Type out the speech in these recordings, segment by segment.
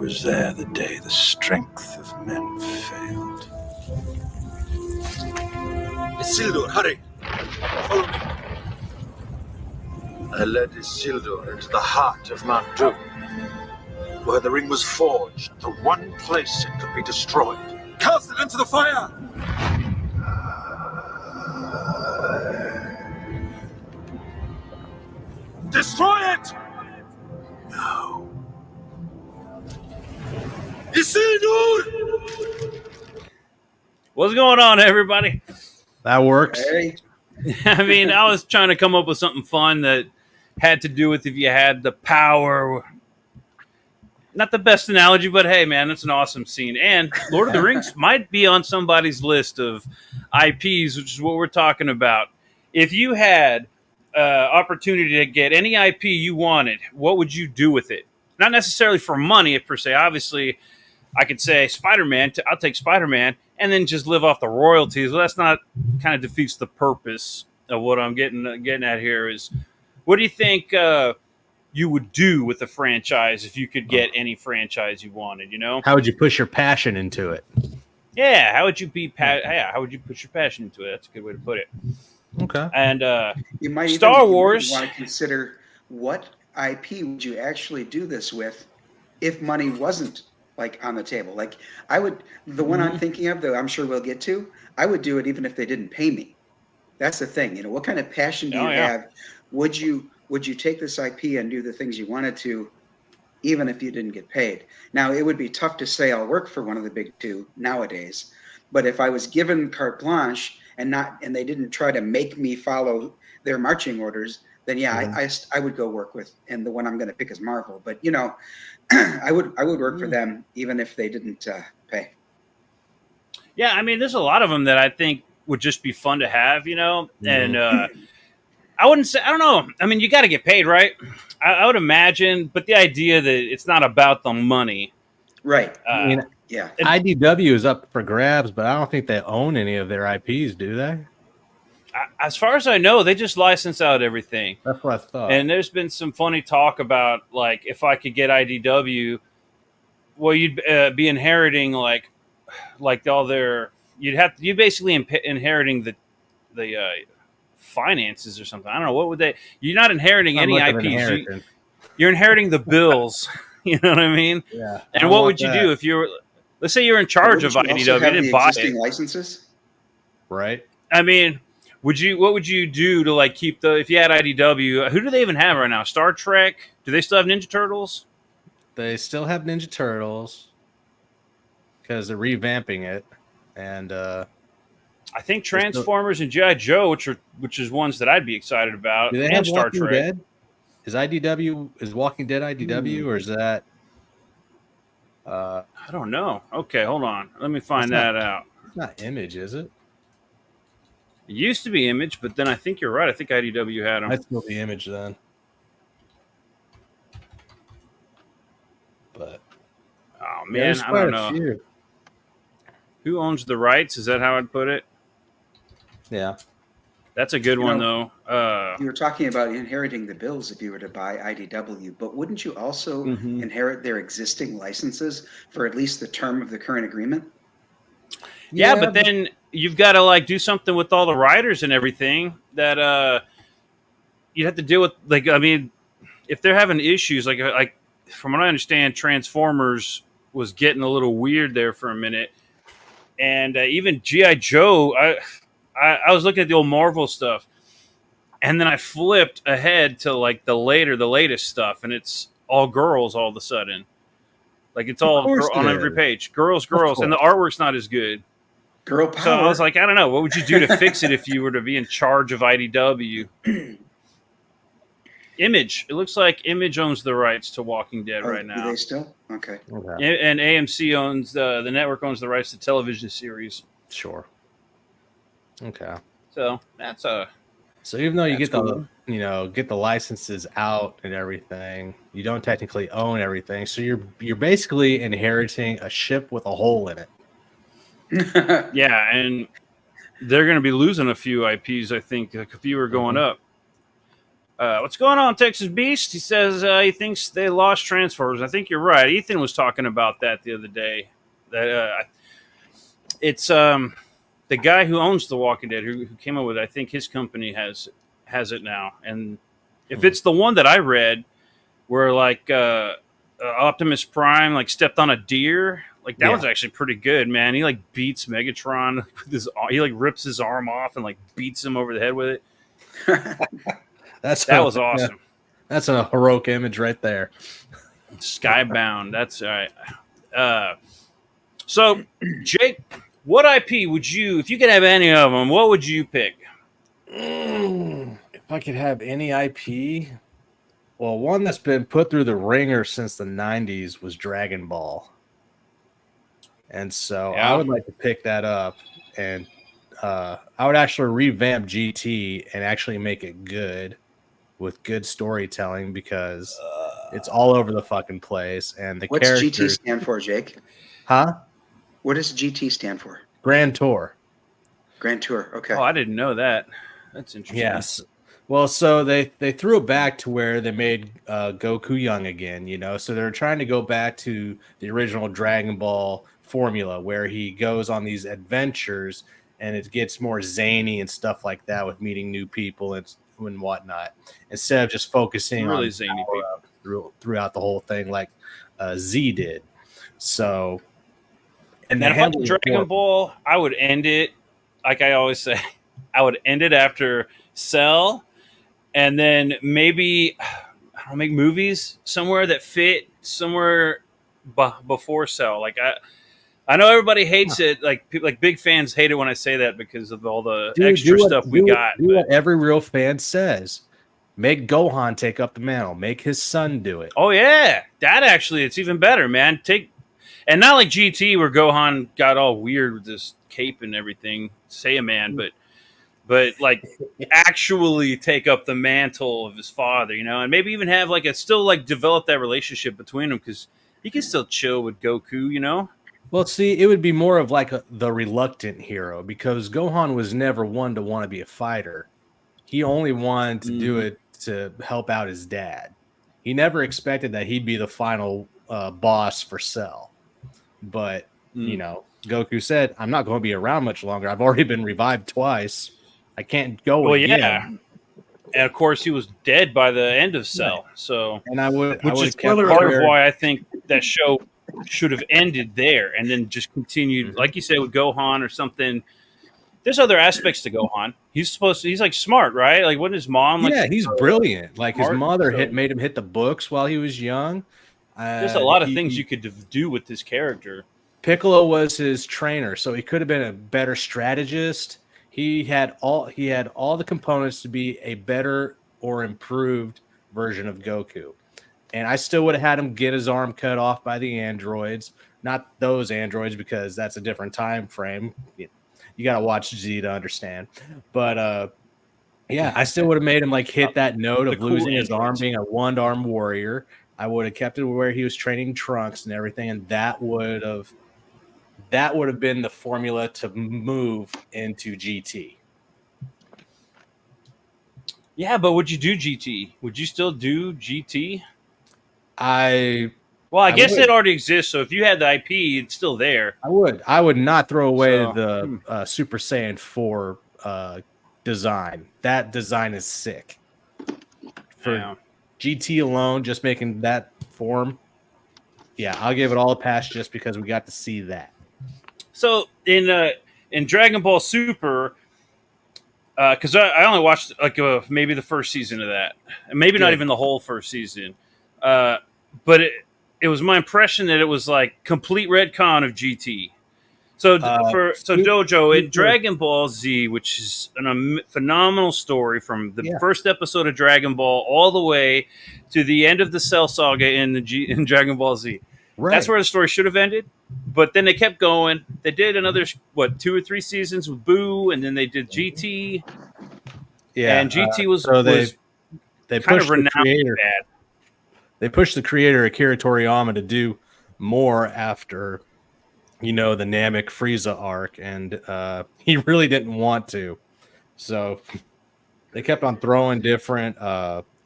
was there the day the strength of men failed. Isildur, hurry! Follow me. I led Isildur into the heart of Mount Doom, where the ring was forged, the one place it could be destroyed. Cast it into the fire! Destroy it! No. Isildur! What's going on, everybody? That works. Hey, I mean, I was trying to come up with something fun that had to do with if you had the power. Not the best analogy, but hey, man, that's an awesome scene. And Lord of the Rings might be on somebody's list of IPs, which is what we're talking about. If you had opportunity to get any IP you wanted, what would you do with it? Not necessarily for money, per se. Obviously, I could say Spider-Man. I'll take Spider-Man, and then just live off the royalties. Well, that's not kind of defeats the purpose of what I'm getting at here. Is what do you think you would do with the franchise if you could get any franchise you wanted? You know, How would you push your passion into it? yeah. How would you how would you put your passion into it? That's a good way to put it. Okay. And you might Star even Wars. want to consider what IP would you actually do this with if money wasn't like on the table. Like I would, the one I'm thinking of, that I'm sure we'll get to, I would do it even if they didn't pay me. That's the thing. You know, what kind of passion do you have? Would you take this IP and do the things you wanted to, even if you didn't get paid? Now, it would be tough to say I'll work for one of the big two nowadays, but if I was given carte blanche and they didn't try to make me follow their marching orders, then yeah, I would go work with, and the one I'm going to pick is Marvel. But you know, I would work for them even if they didn't pay. Yeah, I mean, there's a lot of them that I think would just be fun to have, you know, and I wouldn't say, I don't know. I mean, you got to get paid, right? I would imagine, but the idea that it's not about the money. Right. I mean, Yeah. IDW is up for grabs, but I don't think they own any of their IPs, do they? As far as I know, they just license out everything. That's what I thought. And there's been some funny talk about, like, if I could get IDW, well, you'd be inheriting, like all their, you'd basically inheriting the finances or something. I don't know. What would they, you're not inheriting any IPs. You're inheriting the bills. You know what I mean? Yeah. And what would you do if you were, let's say you're in charge of IDW, you didn't buy it. Licenses? Right. I mean, what would you do to like keep if you had IDW, who do they even have right now? Star Trek? Do they still have Ninja Turtles? They still have Ninja Turtles because they're revamping it. And I think Transformers and G.I. Joe, which is ones that I'd be excited about. Do they and have Star Walking Trek. Dead? Is Walking Dead IDW or is that? I don't know. Okay, hold on. Let me find that out. It's not Image, is it? It used to be Image, but then I think you're right. I think IDW had them. I'd still be Image then. But oh man, I don't know. Few. Who owns the rights? Is that how I'd put it? Yeah. That's a good one, though. You were talking about inheriting the bills if you were to buy IDW, but wouldn't you also inherit their existing licenses for at least the term of the current agreement? Yeah, but then you've got to like do something with all the writers and everything that you'd have to deal with. Like, I mean, if they're having issues, like from what I understand, Transformers was getting a little weird there for a minute, and even G.I. Joe. I was looking at the old Marvel stuff, and then I flipped ahead to like the latest stuff, and it's all girls all of a sudden. Like it's all on every page. Girls, and the artwork's not as good. Girl power. So I was like, I don't know. What would you do to fix it if you were to be in charge of IDW? Image. It looks like Image owns the rights to Walking Dead right now. Do they still? Okay. And AMC owns the network owns the rights to television series. Sure. Okay. So that's So even though you get cool. get the licenses out and everything, you don't technically own everything. So you're basically inheriting a ship with a hole in it. yeah, and they're going to be losing a few IPs. I think a few are going up. What's going on, Texas Beast? He says he thinks they lost Transformers. I think you're right. Ethan was talking about that the other day. That it's the guy who owns The Walking Dead who came up with it. I think his company has it now. And if it's the one that I read, where like Optimus Prime like stepped on a deer, like that was actually pretty good, man. He like beats Megatron with his, he like rips his arm off and like beats him over the head with it. That was awesome. That's a heroic image right there. Skybound. That's all right. So, Jake, what IP would you, if you could have any of them, what would you pick? If I could have any IP, well, one that's been put through the ringer since the 90s was Dragon Ball. And so I would like to pick that up, and I would actually revamp GT and actually make it good with good storytelling, because it's all over the fucking place. And the What's characters... GT stand for, Jake? Huh? What does GT stand for? Grand Tour. Grand Tour. Okay. Oh, I didn't know that. That's interesting. Yes. Well, so they threw it back to where they made Goku young again, you know. So they're trying to go back to the original Dragon Ball formula, where he goes on these adventures and it gets more zany and stuff like that with meeting new people and whatnot, instead of just focusing really on zany people throughout the whole thing like Z did. So, and then if I did Dragon Ball, I would end it like I always say. I would end it after Cell, and then maybe I don't make movies somewhere that fit somewhere before Cell. Like I know everybody hates it. Like people, like big fans hate it when I say that because of all the extra stuff we got. Do what every real fan says. Make Gohan take up the mantle. Make his son do it. Oh yeah, that actually it's even better, man. And not like GT where Gohan got all weird with this cape and everything. Say a man, but like actually take up the mantle of his father, you know, and maybe even have like still like develop that relationship between them, because he can still chill with Goku, you know. Well, see, it would be more of like the reluctant hero, because Gohan was never one to want to be a fighter. He only wanted to do it to help out his dad. He never expected that he'd be the final boss for Cell. But, you know, Goku said, I'm not going to be around much longer. I've already been revived twice. I can't go again. Yeah. And of course, he was dead by the end of Cell. Right. So, and which is part of why I think that show should have ended there and then just continued, like you said, with Gohan or something. There's other aspects to Gohan. He's like smart, right? Like, wasn't his mom like? Yeah, he's brilliant. Like his mother made him hit the books while he was young. There's a lot of things you could do with this character. Piccolo was his trainer, so he could have been a better strategist. He had all the components to be a better or improved version of Goku. And I still would have had him get his arm cut off by the androids. Not those androids, because that's a different time frame. You got to watch Z to understand. But yeah, I still would have made him like hit that note of losing his arm, being a one-armed warrior. I would have kept it where he was training Trunks and everything, and that would have been the formula to move into GT. Yeah, but would you do GT? Would you still do GT? I guess it already exists. So if you had the IP, it's still there. I would not throw away the Super Saiyan 4 design. That design is sick. For GT alone, just making that form, yeah, I'll give it all a pass just because we got to see that. So in Dragon Ball Super, because I only watched like maybe the first season of that, and maybe not even the whole first season, but it was my impression that it was like complete retcon of GT. So Dojo, in Dragon Ball Z, which is a phenomenal story from the first episode of Dragon Ball all the way to the end of the Cell Saga in Dragon Ball Z. Right. That's where the story should have ended. But then they kept going. They did another 2 or 3 seasons with Boo, and then they did GT. Yeah, and GT was they kind of renowned for that. They pushed the creator Akira Toriyama to do more after, you know, the Namek Frieza arc, and he really didn't want to. So they kept on throwing different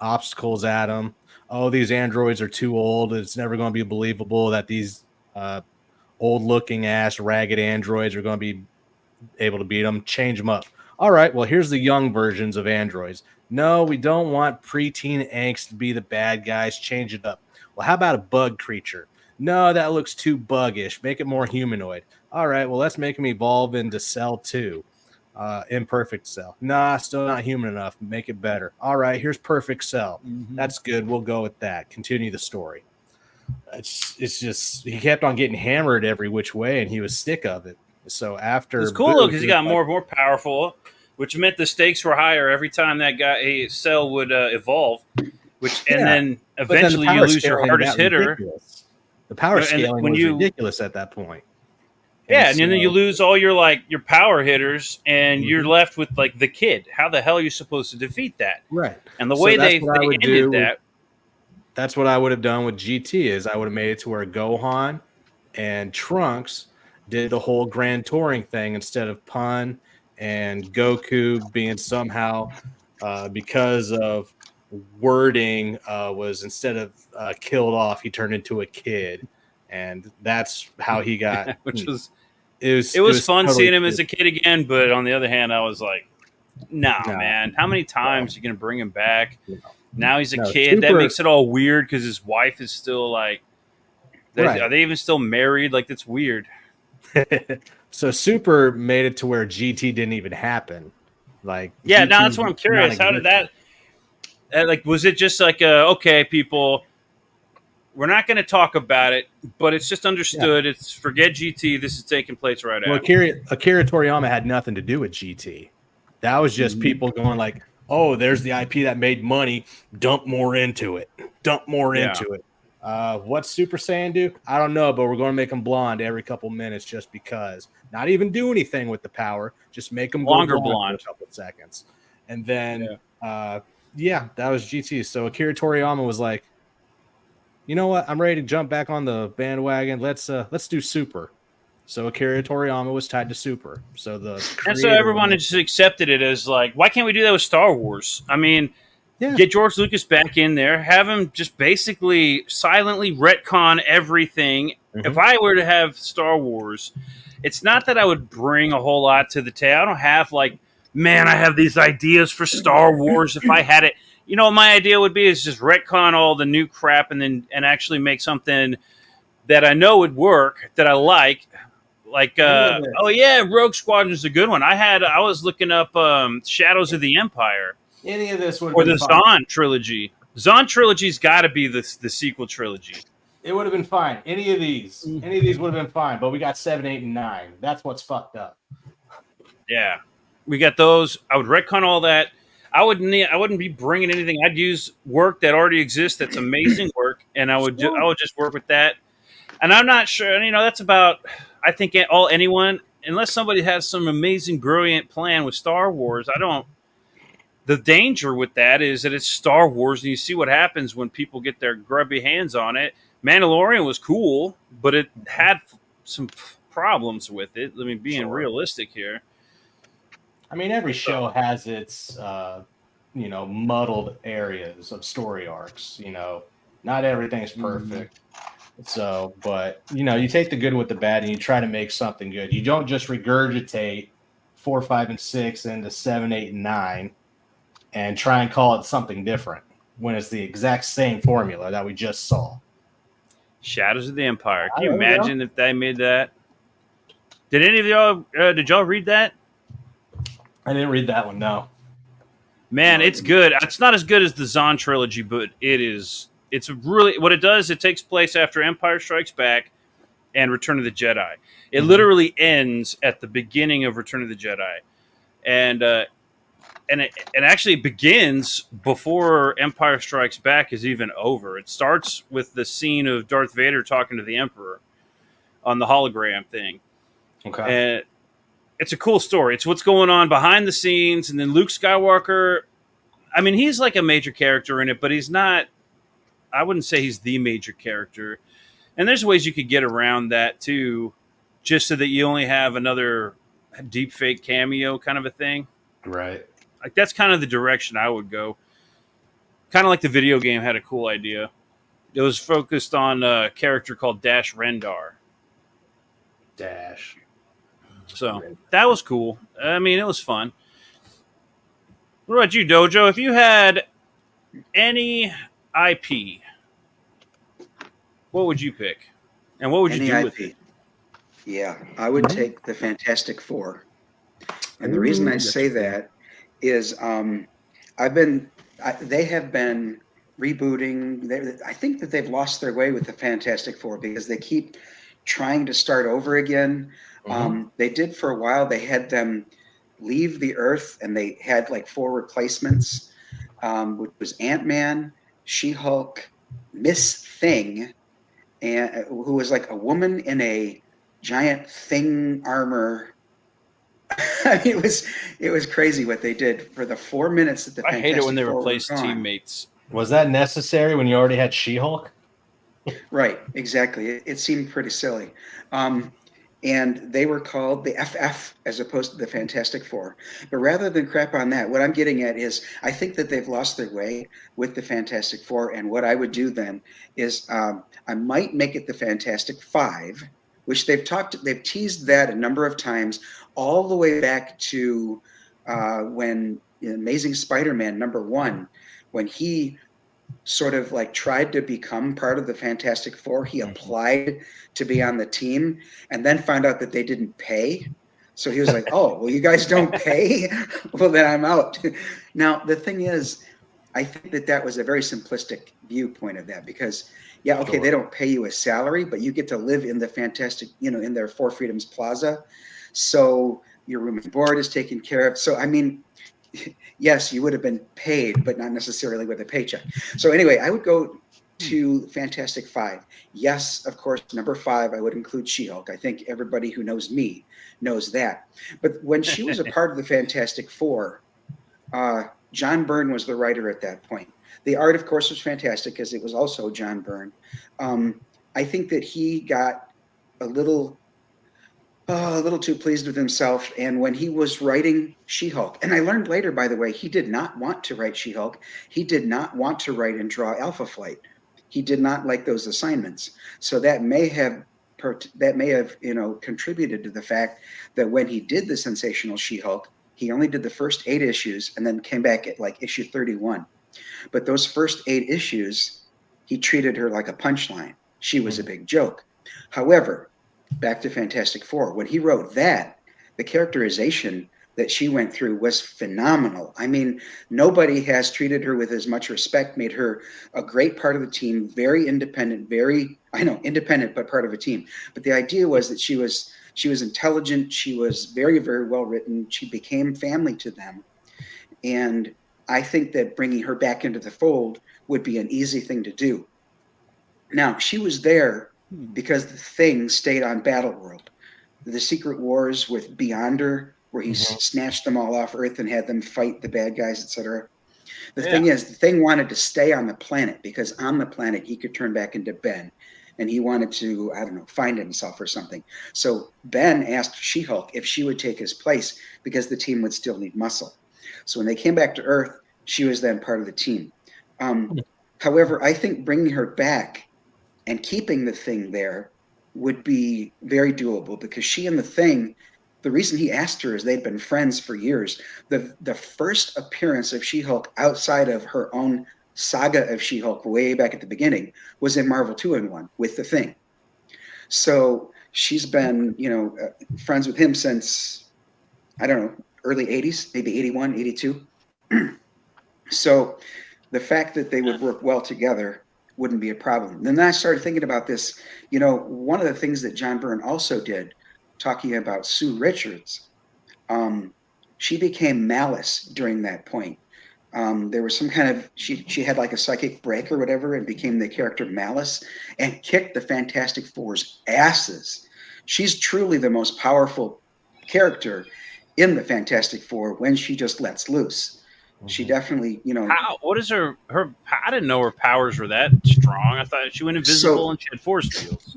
obstacles at him. Oh, these androids are too old. It's never going to be believable that these old-looking ass ragged androids are going to be able to beat them. Change them up. All right, well, here's the young versions of androids. No, we don't want preteen angst to be the bad guys. Change it up. Well, how about a bug creature? No, that looks too buggish. Make it more humanoid. All right, well, let's make them evolve into Cell 2. Imperfect Cell. Nah, still not human enough. Make it better. All right, here's Perfect Cell. That's good. We'll go with that. Continue the story. It's just he kept on getting hammered every which way, and he was sick of it. So after It's cool though because he got more powerful, which meant the stakes were higher every time that guy Cell would evolve. Then eventually you lose your hardest hitter. Ridiculous. The power scaling was ridiculous at that point. And then you lose all your power hitters, and you're left with like the kid. How the hell are you supposed to defeat that? Right. And the way they ended that. That's what I would have done with GT. Is I would have made it to where Gohan and Trunks did the whole grand touring thing instead of Pun and Goku being somehow because of wording was instead of killed off, he turned into a kid, and that's how he got. It was fun seeing him as a kid again, but on the other hand, I was like, nah, man, how many times are you gonna bring him back? Now he's a kid. That makes it all weird because his wife is still like, are they even still married? Like, that's weird. So Super made it to where GT didn't even happen. Like, yeah, now that's what I'm curious. How did that? Was it just like, okay, people, we're not going to talk about it, but it's just understood. Yeah. It's forget GT. This is taking place right now. Akira Toriyama had nothing to do with GT. That was just people going like, oh, there's the IP that made money. Dump more into it. Into it. What's Super Saiyan do? I don't know, but we're going to make them blonde every couple minutes just because. Not even do anything with the power. Just make them longer blonde for a couple seconds. And then, that was GT. So Akira Toriyama was like, you know what? I'm ready to jump back on the bandwagon. Let's do Super. So Akira Toriyama was tied to Super. So everyone just accepted it as like, why can't we do that with Star Wars? I mean, get George Lucas back in there, have him just basically silently retcon everything. If I were to have Star Wars, it's not that I would bring a whole lot to the table. I don't have I have these ideas for Star Wars. If I had it, my idea would be is just retcon all the new crap and actually make something that I know would work, that I like. Rogue Squadron is a good one. I was looking up Shadows of the Empire. Any of this would or the Zahn trilogy. Zahn trilogy's got to be the sequel trilogy. It would have been fine. Any of these would have been fine. But we got 7, 8, and 9. That's what's fucked up. Yeah, we got those. I would retcon all that. I wouldn't be bringing anything. I'd use work that already exists. That's amazing work, and I would just work with that. And I'm not sure. That's about. I think anyone, unless somebody has some amazing, brilliant plan with Star Wars, I don't. The danger with that is that it's Star Wars, and you see what happens when people get their grubby hands on it. Mandalorian was cool, but it had some problems with it. I mean, being realistic here. I mean, every show has its, muddled areas of story arcs. Not everything's perfect. So, but, you take the good with the bad, and you try to make something good. You don't just regurgitate 4, 5, and 6 into 7, 8, and 9. And try and call it something different when it's the exact same formula that we just saw. Shadows of the Empire. Can you imagine if they made that? Did any of y'all? Did y'all read that? I didn't read that one. No. Man, it's good. It's not as good as the Zahn trilogy, but it is. It's really what it does. It takes place after Empire Strikes Back and Return of the Jedi. It literally ends at the beginning of Return of the Jedi, and it actually begins before Empire Strikes Back is even over. It starts with the scene of Darth Vader talking to the Emperor on the hologram thing. Okay. And it's a cool story. It's what's going on behind the scenes. And then Luke Skywalker, I mean, he's like a major character in it, but he's not, I wouldn't say he's the major character. And there's ways you could get around that too, just so that you only have another deep fake cameo kind of a thing. Right. Like that's kind of the direction I would go. kind of like the video game had a cool idea. It was focused on a character called Dash Rendar. Dash. So that was cool. I mean, it was fun. What about you, Dojo? If you had any IP, what would you pick? And what would you Any do with IP. it? Yeah, I would take the Fantastic Four. And the reason I say that is they have been rebooting. I think that they've lost their way with the Fantastic Four because they keep trying to start over again. They did for a while. They had them leave the Earth, and they had like 4 replacements, which was Ant-Man, She-Hulk, Miss Thing, and who was like a woman in a giant thing armor. I mean, it was crazy what they did for the 4 minutes that the I hate it when they Fantastic Four were replace gone. teammates. Was that necessary when you already had She-Hulk? Right, exactly. It seemed pretty silly. And they were called the FF as opposed to the Fantastic Four. But rather than crap on that, what I'm getting at is I think that they've lost their way with the Fantastic Four. And what I would do then is I might make it the Fantastic Five, which they've teased that a number of times, all the way back to when Amazing Spider-Man #1, when he sort of like tried to become part of the Fantastic Four. He applied to be on the team and then found out that they didn't pay. So he was like, oh, well, you guys don't pay? Well, then I'm out. Now, the thing is, I think that was a very simplistic viewpoint of that because, yeah, okay, they don't pay you a salary, but you get to live in the Fantastic, in their Four Freedoms Plaza. So your room and board is taken care of. So, I mean, yes, you would have been paid, but not necessarily with a paycheck. So anyway, I would go to Fantastic Five. Yes, of course, #5, I would include She-Hulk. I think everybody who knows me knows that. But when she was a part of the Fantastic Four, John Byrne was the writer at that point. The art, of course, was fantastic because it was also John Byrne. I think that he got a little too pleased with himself. And when he was writing She-Hulk, and I learned later, by the way, he did not want to write She-Hulk. He did not want to write and draw Alpha Flight. He did not like those assignments. So that may have contributed to the fact that when he did the sensational She-Hulk, he only did the first 8 issues and then came back at like issue 31. But those first 8 issues, he treated her like a punchline. She was a big joke. However, back to Fantastic Four. When he wrote that, the characterization that she went through was phenomenal. I mean, nobody has treated her with as much respect, made her a great part of the team, very independent, independent, but part of a team. But the idea was that she was intelligent. She was very, very well written. She became family to them. And I think that bringing her back into the fold would be an easy thing to do. Now, she was there because the Thing stayed on Battleworld. The Secret Wars with Beyonder, where he snatched them all off Earth and had them fight the bad guys, etc. The thing is, the Thing wanted to stay on the planet because on the planet he could turn back into Ben. And he wanted to, find himself or something. So Ben asked She-Hulk if she would take his place because the team would still need muscle. So when they came back to Earth, she was then part of the team. However, I think bringing her back and keeping the Thing there would be very doable because she and the Thing, the reason he asked her is they'd been friends for years. The first appearance of She-Hulk outside of her own saga of She-Hulk way back at the beginning was in Marvel 2-in-1 with the Thing. So she's been, friends with him since, early 80s, maybe 81, 82. So the fact that they would work well together wouldn't be a problem. Then I started thinking about this. One of the things that John Byrne also did, talking about Sue Richards, she became Malice during that point. There was some kind of, she had like a psychic break or whatever and became the character Malice and kicked the Fantastic Four's asses. She's truly the most powerful character in the Fantastic Four when she just lets loose. She definitely, What is her? I didn't know her powers were that strong. I thought she went invisible and she had force fields.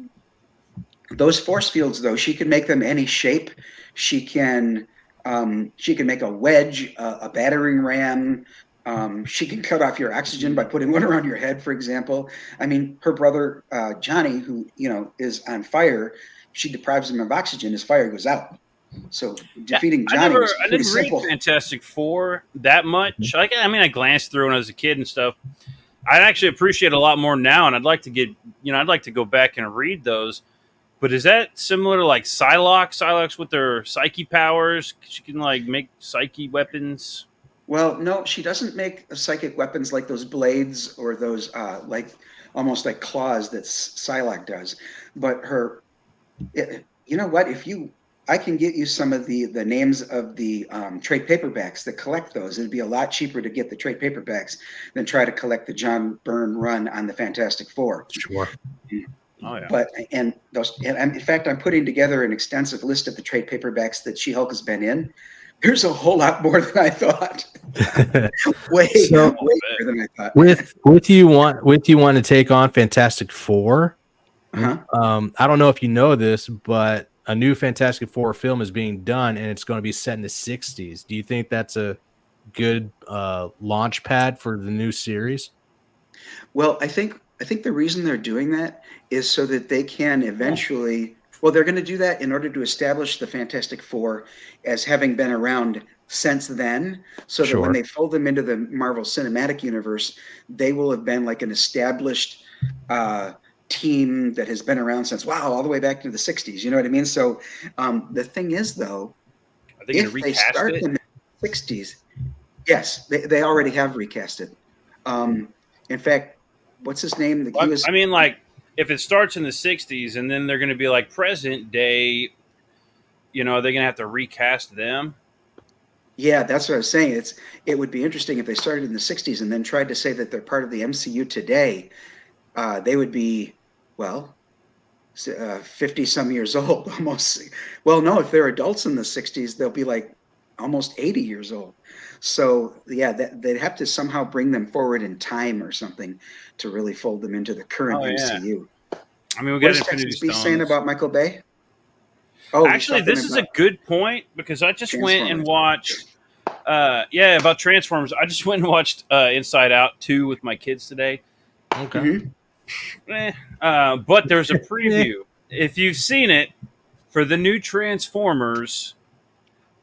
Those force fields, though, she can make them any shape. She can make a wedge, a battering ram, She can cut off your oxygen by putting one around your head, for example. I mean, her brother Johnny, who is on fire, she deprives him of oxygen. His fire goes out. So Yeah, defeating I Johnny was I pretty didn't read simple. Fantastic Four that much. I mean, I glanced through when I was a kid and stuff. I actually appreciate it a lot more now, and I'd like to get, I'd like to go back and read those. But is that similar to like Psylocke? Psylocke with their psyche powers, she can like make psyche weapons. Well, no, she doesn't make psychic weapons like those blades or those like almost like claws that Psylocke does. But you know what? I can get you some of the names of the trade paperbacks that collect those. It'd be a lot cheaper to get the trade paperbacks than try to collect the John Byrne run on the Fantastic Four. Sure. Oh yeah. But in fact, I'm putting together an extensive list of the trade paperbacks that She-Hulk has been in. There's a whole lot more than I thought. way more than I thought. With you want to take on Fantastic Four. Uh-huh. I don't know if you know this, but a new Fantastic Four film is being done, and it's going to be set in the 60s. Do you think that's a good launch pad for the new series? Well, I think the reason they're doing that is so that they can eventually. Well, they're going to do that in order to establish the Fantastic Four as having been around since then, so that when they fold them into the Marvel Cinematic Universe, they will have been like an established team that has been around since all the way back to the 60s. You know what I mean? So the thing is, though, if they start them in the 60s, yes, they already have recast it. In fact, what's his name? I mean, like, if it starts in the 60s and then they're going to be like present day, they're going to have to recast them. Yeah, that's what I was saying. It would be interesting if they started in the 60s and then tried to say that they're part of the MCU today. They would be, 50 some years old almost. Well, no, if they're adults in the 60s, they'll be like almost 80 years old. So yeah, they'd have to somehow bring them forward in time or something to really fold them into the current MCU. I mean, we got what is Infinity Texas B Stones. saying about Michael Bay? Oh, actually, this is a good point because I just went and watched. About Transformers. I just went and watched Inside Out 2 with my kids today. Okay. Mm-hmm. But there's a preview. If you've seen it for the new Transformers.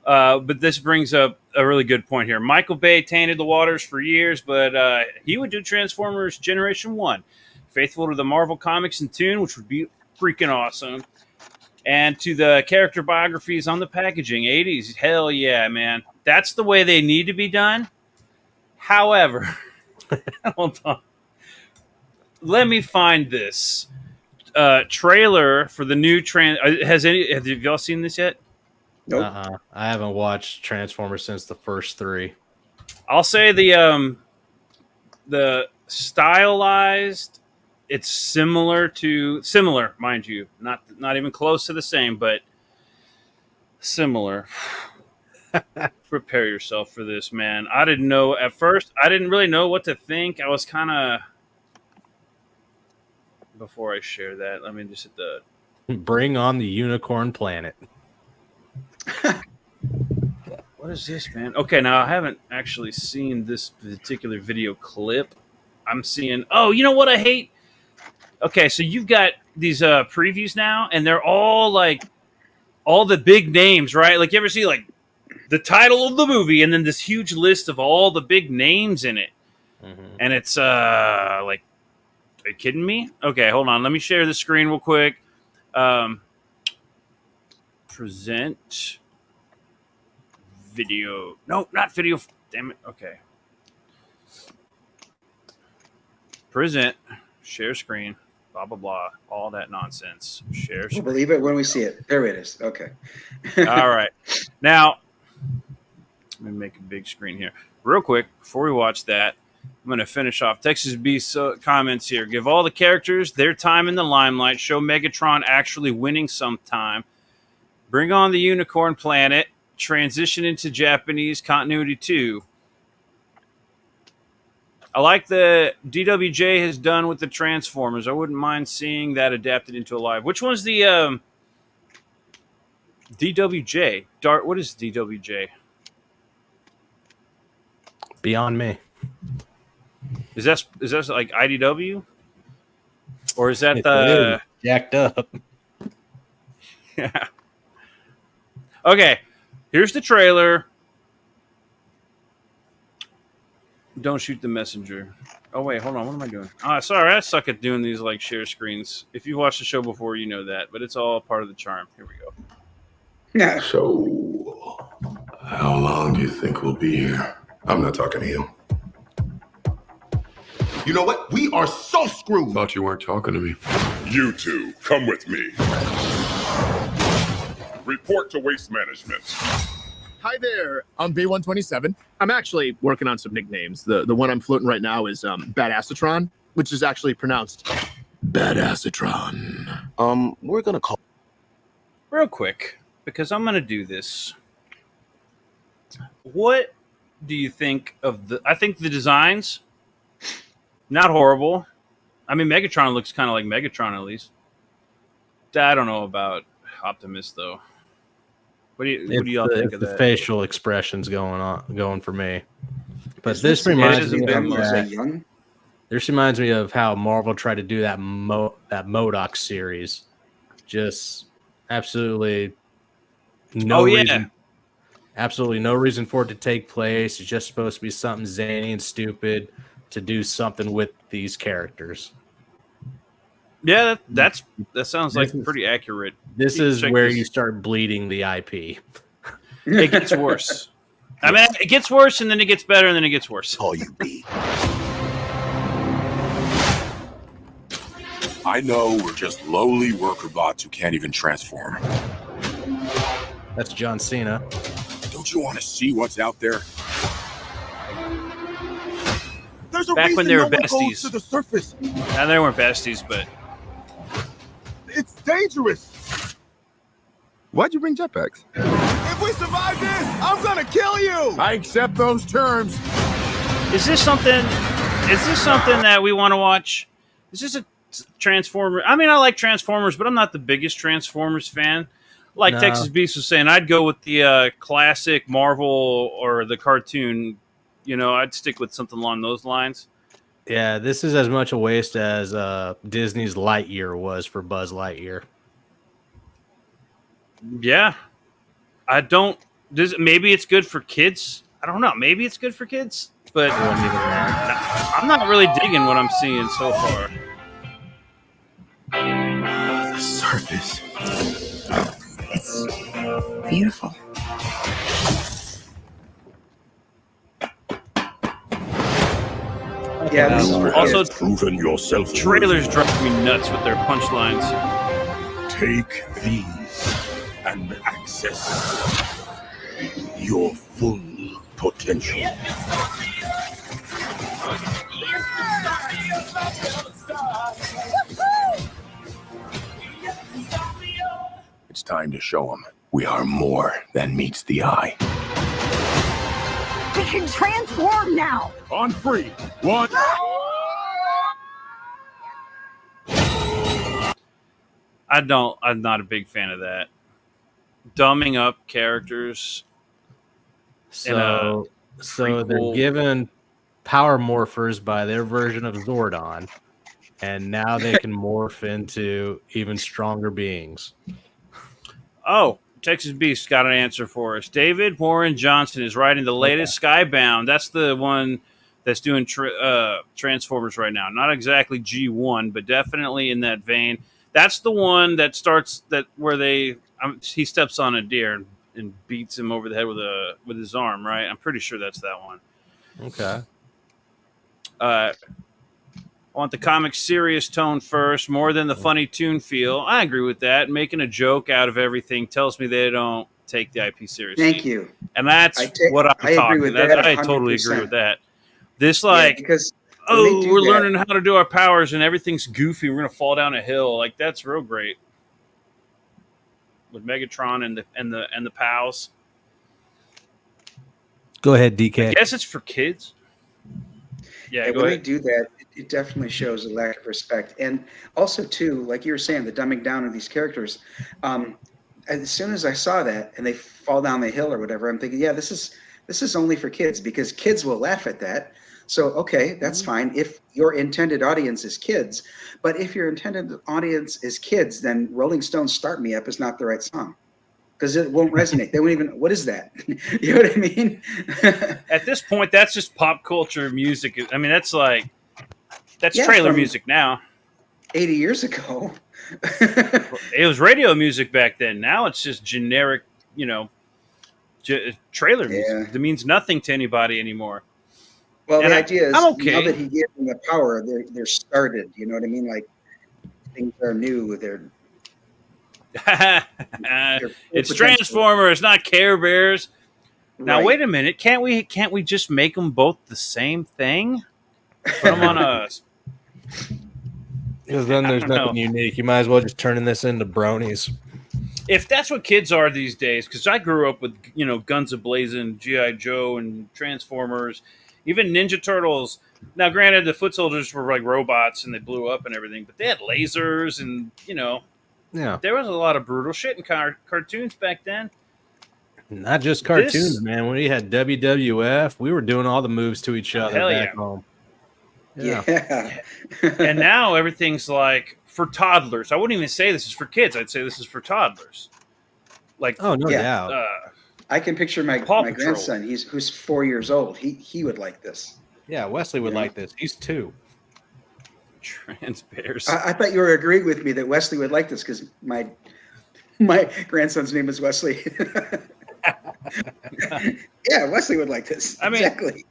But this brings up a really good point here. Michael Bay tainted the waters for years, but he would do Transformers Generation 1. Faithful to the Marvel Comics and tune, which would be freaking awesome. And to the character biographies on the packaging, 80s. Hell yeah, man. That's the way they need to be done. However, hold on. Let me find this trailer for the new have y'all seen this yet? Nope. I haven't watched Transformers since the first 3. I'll say the stylized, it's similar, mind you, not even close to the same, but similar. Prepare yourself for this, man. I didn't know at first. I didn't really know what to think. I was kind of. Before I share that, let me just hit the. Bring on the Unicorn Planet. What is this, man? Okay, now I haven't actually seen this particular video clip. I'm seeing. Oh, you know what I hate? Okay, so you've got these previews now, and they're all like all the big names, right? Like you ever see like the title of the movie, and then this huge list of all the big names in it, and it's like, are you kidding me? Okay, hold on. Let me share the screen real quick. Present video. No, not video. Damn it. Okay. Present. Share screen. Blah, blah, blah. All that nonsense. Share screen. We'll believe it when we see it. There it is. Okay. All right. Now, let me make a big screen here. Real quick, before we watch that, I'm going to finish off Texas B comments here. Give all the characters their time in the limelight. Show Megatron actually winning sometime. Bring on the Unicorn Planet. Transition into Japanese continuity too. I like the DWJ has done with the Transformers. I wouldn't mind seeing that adapted into a live. Which one's the DWJ? What is DWJ? Beyond Me. Is that like IDW, or is that It the? is jacked up. Yeah. Okay, here's the trailer. Don't shoot the messenger. Oh wait, hold on. What am I doing? Sorry, I suck at doing these like share screens. If you watched the show before, you know that, but it's all part of the charm. Here we go. Yeah. So, how long do you think we'll be here? I'm not talking to you. You know what? We are so screwed. Thought you weren't talking to me. You two, come with me. Report to Waste Management. Hi there. I'm B127. I'm actually working on some nicknames. The one I'm floating right now is Badassatron, which is actually pronounced Badassatron. We're gonna call Real quick, because I'm gonna do this. What do you think of the? I think the designs, not horrible. I mean, Megatron looks kind of like Megatron at least. I don't know about Optimus though. What do y'all think of the that? facial expressions going for me. But Is this this reminds me bit of more that. young? This reminds me of how Marvel tried to do that MODOK series. Just absolutely no reason. Absolutely no reason for it to take place. It's just supposed to be something zany and stupid to do something with these characters. Yeah, that sounds like This is- pretty accurate. This You is check where this. you start bleeding the IP. It gets worse. I mean, it gets worse, and then it gets better, and then it gets worse. call you B. I know we're just lowly worker bots who can't even transform. That's John Cena. Don't you want to see what's out there? There's a Back when reason they were no one goes besties. to the surface. Now they weren't besties, but It's dangerous. Why'd you bring jetpacks? If we survive this, I'm gonna kill you. I accept those terms. is this something that we want to watch? Is this a Transformer? I mean, I like Transformers, but I'm not the biggest Transformers fan. Like No. Texas Beast was saying, I'd go with the classic Marvel or the cartoon. You know, I'd stick with something along those lines. Yeah, this is as much a waste as Disney's Lightyear was for Buzz Lightyear. Yeah, I don't. Maybe it's good for kids. I don't know. Maybe it's good for kids, but I'm not really digging what I'm seeing so far. The surface. It's beautiful. Yeah, this is Also, Also, proven yourself. Trailers drive me nuts with their punchlines. Take these and access your full potential. It's time to show them we are more than meets the eye. We can transform now. On three. One. I'm not a big fan of that. Dumbing up characters. So they're prequel. given power morphers by their version of Zordon, and now they can morph into even stronger beings. Oh, Texas Beast got an answer for us. David Warren Johnson is writing the latest Skybound. That's the one that's doing Transformers right now. Not exactly G1, but definitely in that vein. That's the one that starts where he steps on a deer and beats him over the head with his arm. Right? I'm pretty sure that's that one. Okay. I want the comic serious tone first, more than the funny tune feel. I agree with that. Making a joke out of everything tells me they don't take the IP seriously. Thank you. And that's what I'm I agree talking with about. that I totally 100%. agree with that. This Yeah, because when they do we're that- learning how to do our powers and everything's goofy. We're gonna fall down a hill. Like that's real great. With Megatron and the pals. Go ahead, I DK. guess it's for kids. Yeah, And go when they ahead. do that, it definitely shows a lack of respect. And also, too, like you were saying, the dumbing down of these characters. As soon as I saw that and they fall down the hill or whatever, I'm thinking, yeah, this is this is only for kids because kids will laugh at that. So, okay, that's fine if your intended audience is kids. But if your intended audience is kids, then Rolling Stone's Start Me Up is not the right song because it won't resonate. They won't even, what is that? You know what I mean? At this point, that's just pop culture music. I mean, that's Yeah, trailer from music now. 80 years ago. It was radio music back then. Now it's just generic, trailer music. It means nothing to anybody anymore. Well, And the idea is I'm okay. now that he gave them the power, they're started. You know what I mean? Like things are new. They're It's Transformers, not Care Bears. Now right. wait a minute. Can't we just make them both the same thing? Put them on a. Because then there's nothing unique. You might as well just turn this into bronies. If that's what kids are these days, because I grew up with Guns a-Blazing, G.I. Joe, and Transformers, even Ninja Turtles. Now, granted, the foot soldiers were like robots and they blew up and everything, but they had lasers and Yeah. there was a lot of brutal shit in cartoons back then. Not just cartoons, man. When we had WWF, we were doing all the moves to each other Hell back yeah. home. Yeah. And now everything's like for toddlers. I wouldn't even say this is for kids. I'd say this is for toddlers. Like, Oh, no Yeah. doubt. I can picture my Paw Patrol. grandson. Who's 4 years old. He would like this. Yeah, Wesley would Yeah. like this. He's 2. Trans Bears. I thought you were agreeing with me that Wesley would like this because my grandson's name is Wesley. Yeah, Wesley would like this. I mean, exactly.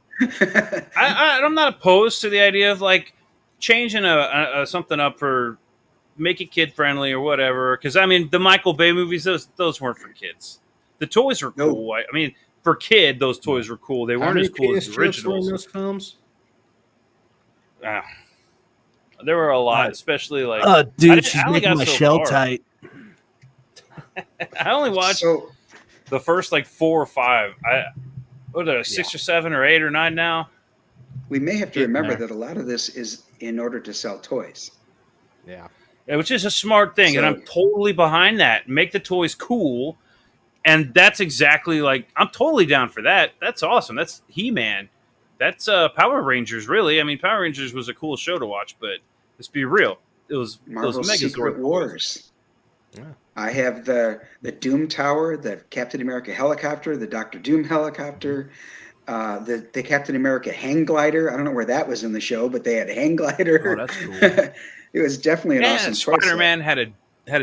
I'm not opposed to the idea of like changing a something up for make it kid friendly or whatever. Because I mean, the Michael Bay movies, those weren't for kids. The toys were Nope. cool. I mean, for kid, those toys were cool. They How weren't many as cool penis as the strips were in originals. those films? There were a lot, God. especially like. Oh, I dude, she's only making got my so shell far. tight. I only watched So the first like 4 or 5. What are there, 6 or 7 or 8 or 9 now? we may have to Getting remember there. that a lot of this is in order to sell toys. Yeah. Yeah, which is a smart thing, and So- I'm totally behind that. Make the toys cool, and that's exactly like I'm totally down for that. That's awesome. That's He-Man. That's Power Rangers. Really, I mean, Power Rangers was a cool show to watch, but let's be real, it was Marvel those Secret Megazord Wars. Yeah. I have the Doom Tower, the Captain America helicopter, the Doctor Doom helicopter, the Captain America hang glider. I don't know where that was in the show, but they had a hang glider. Oh, that's cool. It was definitely an Yeah, awesome and toy set. Spider-Man had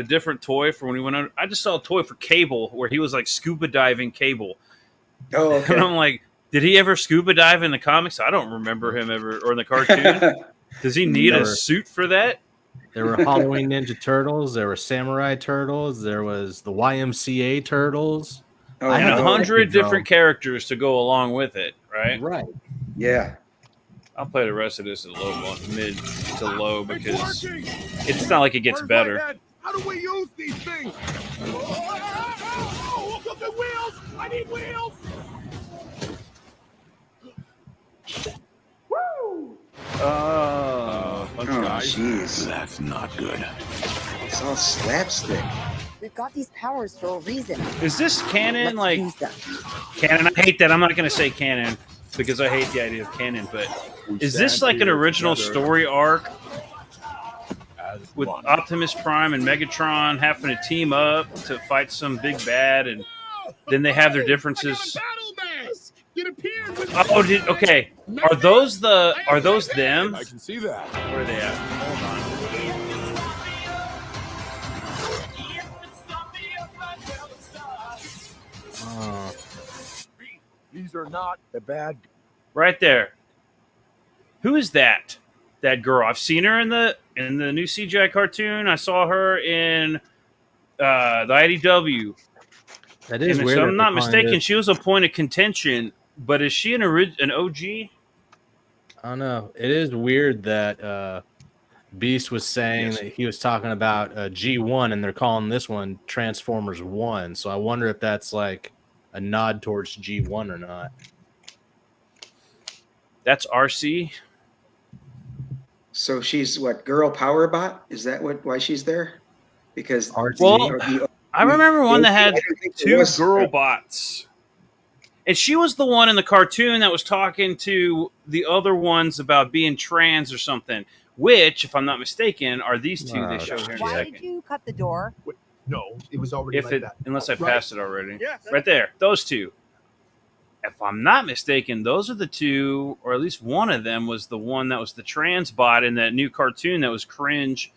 a different toy for when he went on. I just saw a toy for Cable where he was like scuba diving Cable, Oh, okay. and I'm like, did he ever scuba dive in the comics? I don't remember him ever, or in the cartoon. Does he need a Never. suit for that? There were Halloween Ninja Turtles. There were Samurai Turtles. There was the YMCA Turtles. Oh, I And had a the 100 Drum. different characters to go along with it, right? Right. yeah. I'll play the rest of this at mid to low It's because working. it's not like it gets Where's better. my head? How do we use these things? Oh, look at the wheels! I need wheels! Oh, Oh, jeez. That's not good. It's all slapstick. We've got these powers for a reason. is this canon? Let's Like use them. canon? I hate that. I'm not going to say canon because I hate the idea of canon. But is this like an original story arc with Optimus Prime and Megatron having to team up to fight some big bad, and then they have their differences? Battle mask! It appeared with Oh, okay. Are those them? I can see that. Where are they at? Hold on. These are not the bad. Right there. Who is that? That girl. I've seen her in the new CGI cartoon. I saw her in the IDW. That is And weird. if that I'm not they find mistaken, it. she was a point of contention. But is she an OG? I don't know. It is weird that Beast was saying that he was talking about G1, and they're calling this one Transformers 1. So I wonder if that's like a nod towards G1 or not. That's RC. So she's what, girl power bot? Is that why she's there? Because RC? Well, I remember one that had I don't think there 2 was- girl bots. And she was the one in the cartoon that was talking to the other ones about being trans or something, which, if I'm not mistaken, are these two they show here in a Why second. did you cut the door? No, it was already If like it, that. unless I passed it already. Yeah. Right there, those two. If I'm not mistaken, those are the two, or at least one of them was the one that was the trans bot in that new cartoon that was cringe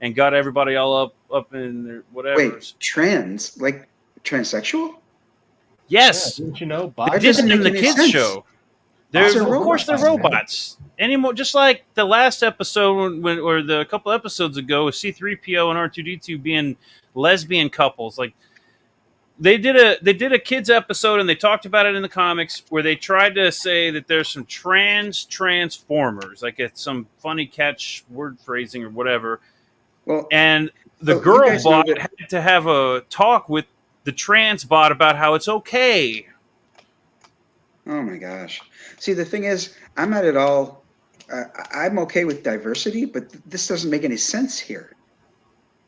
and got everybody all up in their whatever. Wait, trans? Like transsexual? Yes, Yeah, didn't you know? they Bots did doesn't it in the make any kids sense. show. Bots They're, are of course, they're robots, man. robots. Anymore, just like the last episode, or a couple episodes ago, with C-3PO and R2-D2 being lesbian couples. Like they did a kids episode, and they talked about it in the comics, where they tried to say that there's some transformers, like it's some funny catch word phrasing or whatever. Well, And the so you girl guys know bot that- had to have a talk with the trans bot about how it's okay. oh my gosh. See, the thing is, I'm not at all. I'm okay with diversity, but this doesn't make any sense here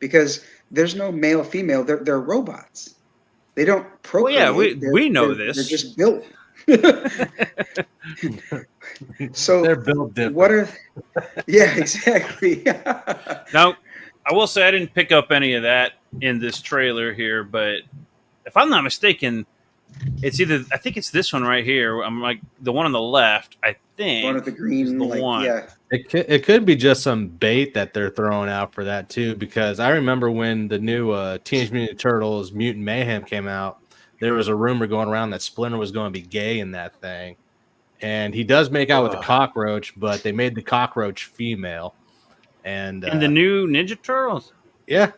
because there's no male female. They're robots. They don't procreate. yeah, we know they're this. just built. So They're built different. what are? Yeah, exactly. Now, I will say I didn't pick up any of that in this trailer here, but if I'm not mistaken, it's I think it's this one right here. I'm like the one on the left. I think One with the is green, the like one. yeah. It could be just some bait that they're throwing out for that too, because I remember when the new Teenage Mutant Ninja Turtles Mutant Mayhem came out, there was a rumor going around that Splinter was going to be gay in that thing, and he does make out with a cockroach, but they made the cockroach female. And In the new Ninja Turtles, yeah,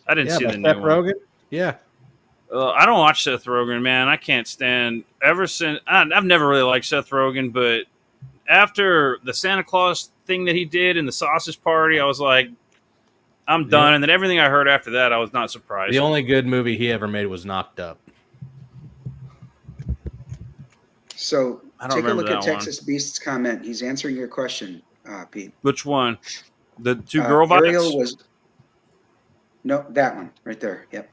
I didn't see by the Seth new one. Rogen. Yeah, I don't watch Seth Rogen, man. I can't stand. Ever since I've never really liked Seth Rogen, but after the Santa Claus thing that he did in the Sausage Party, I was like, I'm done. Yeah. And then everything I heard after that, I was not surprised. the only good movie he ever made was Knocked Up. So I don't take a remember look at that one. Texas Beast's comment. He's answering your question, Pete. Which one? The two girl bots? Ariel was no, that one right there. Yep.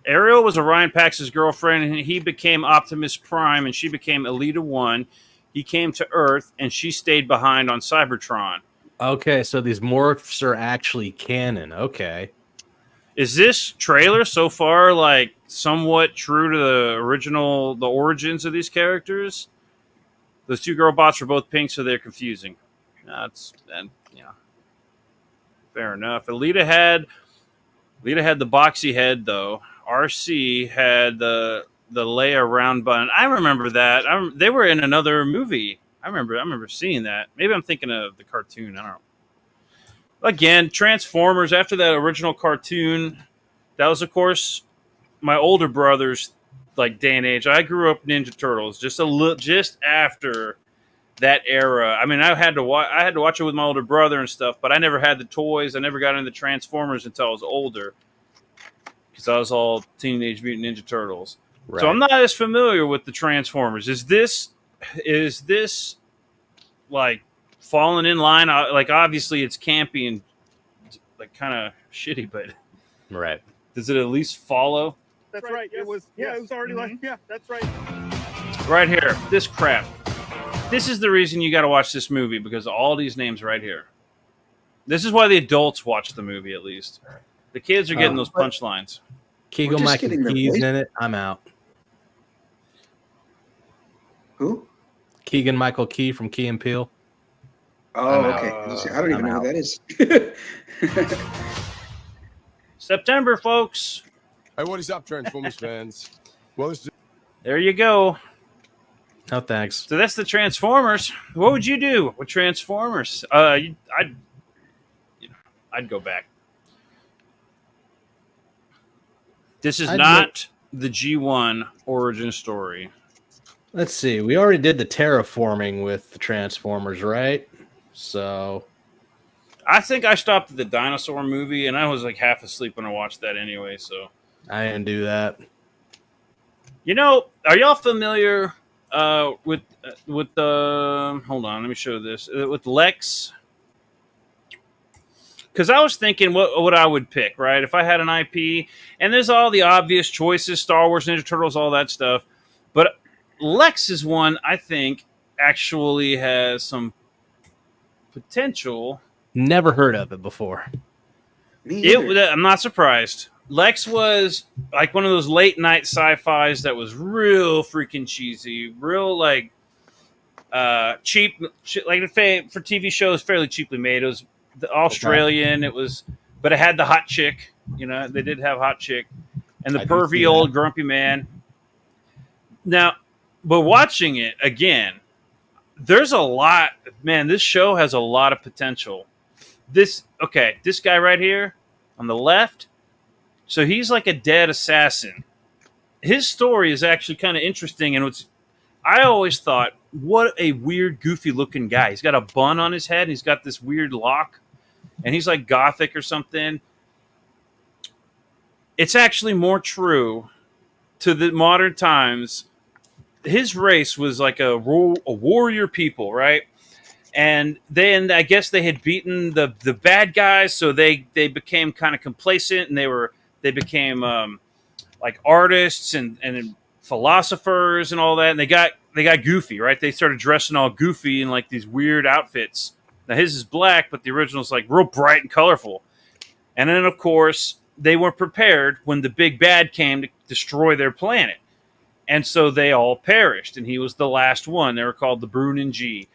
Ariel was Orion Pax's girlfriend, and he became Optimus Prime, and she became Elita 1. He came to Earth, and she stayed behind on Cybertron. Okay, so these morphs are actually canon. Okay. Is this trailer so far like somewhat true to the origins of these characters? Those two girl bots were both pink, so they're confusing. Fair enough. Alita had the boxy head though. RC had the Leia round bun. I remember that. They were in another movie. I remember seeing that. Maybe I'm thinking of the cartoon. I don't know. Again, Transformers, after that original cartoon, that was, of course, my older brother's like day and age. I grew up Ninja Turtles just after that era. I mean, I had to watch it with my older brother and stuff, but I never had the toys. I never got into Transformers until I was older because I was all Teenage Mutant Ninja Turtles. Right. So I'm not as familiar with the Transformers. Is this like falling in line? Like, obviously it's campy and like kind of shitty, but Right. does it at least follow? That's right. It was. Yeah, it was already like. Yeah, that's right. Right here, this crap. This is the reason you got to watch this movie, because of all these names right here. This is why the adults watch the movie, at least. The kids are getting those punchlines. We're Keegan just Michael getting the Key's voice- in it. I'm out. Who? Keegan Michael Key from Key and Peele. Oh, I'm out. okay. I don't even I'm know who out. that is. September, folks. Hey, what is up, Transformers fans? Well, this is There you go. No thanks. So that's the Transformers. What would you do with Transformers? I'd go back. This is I'd not the G1 origin story. Let's see. We already did the terraforming with the Transformers, right? So I think I stopped at the dinosaur movie, and I was like half asleep when I watched that anyway. So, I didn't do that. you know, are y'all familiar with the? Hold on, let me show this with Lex. because I was thinking what I would pick, right? If I had an IP, and there's all the obvious choices, Star Wars, Ninja Turtles, all that stuff. But Lex is one I think actually has some potential. Never heard of it before. Me either. I'm not surprised. Lex was like one of those late night sci-fis that was real freaking cheesy, real like cheap, like for TV shows, fairly cheaply made. It was the Australian. It was, but it had the hot chick. You know, they did have hot chick and the I do see pervy old that. grumpy man. Now, but watching it again, there's a lot. Man, this show has a lot of potential. This guy right here on the left. So he's like a dead assassin. His story is actually kind of interesting, and I always thought, what a weird, goofy-looking guy. He's got a bun on his head, and he's got this weird lock, and he's like gothic or something. It's actually more true to the modern times. His race was like a warrior people, right? And then I guess they had beaten the bad guys, so they became kind of complacent, and they became like artists and philosophers and all that, and they got goofy, right? They started dressing all goofy in like these weird outfits. Now his is black, but the original's like real bright and colorful. And then of course they weren't prepared when the big bad came to destroy their planet, and so they all perished. And he was the last one. They were called the Brunin G.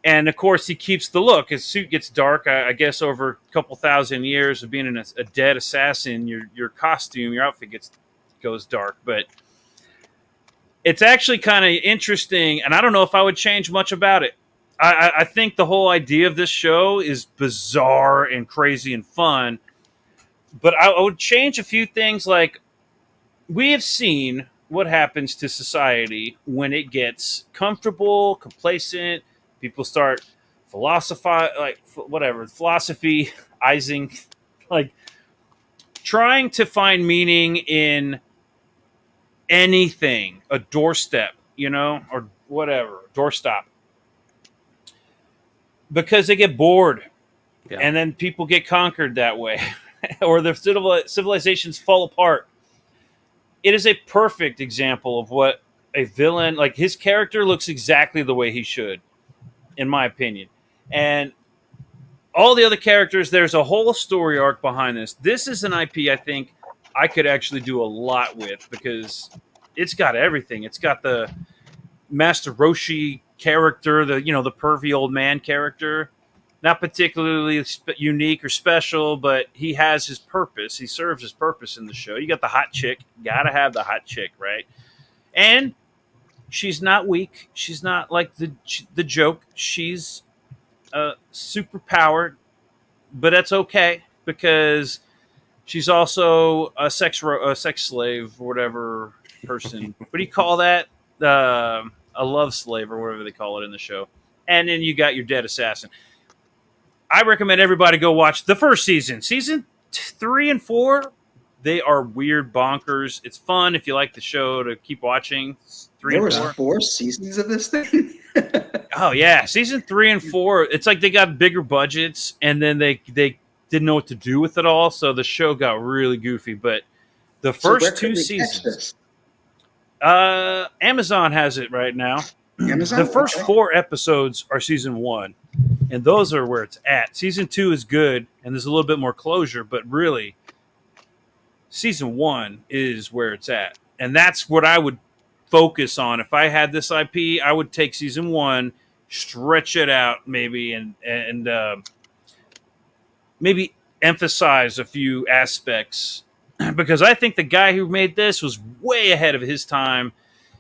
And of course, he keeps the look. His suit gets dark. I guess over a couple thousand years of being a dead assassin, your costume, your outfit goes dark. But it's actually kind of interesting, and I don't know if I would change much about it. I think the whole idea of this show is bizarre and crazy and fun. But I would change a few things. Like, we have seen what happens to society when it gets comfortable, complacent. People start philosophizing, like trying to find meaning in anything, a doorstep, or whatever, doorstop, because they get bored, and then people get conquered that way, or the civilizations fall apart. It is a perfect example of what a villain, like his character looks exactly the way he should, in my opinion. And all the other characters, there's a whole story arc behind this. This is an IP I think I could actually do a lot with, because it's got everything. It's got the Master Roshi character, the pervy old man character. Not particularly unique or special, but he has his purpose. He serves his purpose in the show. You got the hot chick. Gotta have the hot chick, right? And she's not weak. She's not like the joke. She's super powered, but that's okay, because she's also a sex slave or whatever person. What do you call that? A love slave or whatever they call it in the show. And then you got your dead assassin. I recommend everybody go watch the first season. Season 3 and 4, they are weird bonkers. It's fun if you like the show to keep watching. There was 4 seasons of this thing? Oh, yeah. Season 3 and 4, it's like they got bigger budgets, and then they didn't know what to do with it all, so the show got really goofy. But the first 2 seasons... Amazon has it right now. Amazon? The first Okay. 4 episodes are season 1, and those are where it's at. Season 2 is good, and there's a little bit more closure, but really, season 1 is where it's at. And that's what I would focus on. If I had this IP, I would take season 1, stretch it out maybe, and maybe emphasize a few aspects, because I think the guy who made this was way ahead of his time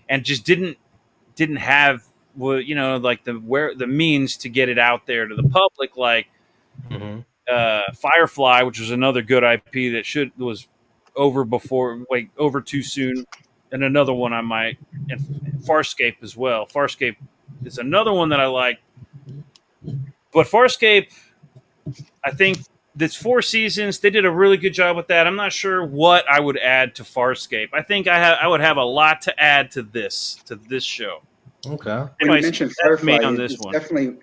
and just didn't have, like the means to get it out there to the public, like Firefly, which was another good IP that was over before, like over too soon, and another one I might, and Farscape as well. Farscape is another one that I like, but Farscape, I think this 4 seasons, they did a really good job with that. I'm not sure what I would add to Farscape. I think I would have a lot to add to this show. Okay. When you mentioned Firefly, on this it's one. definitely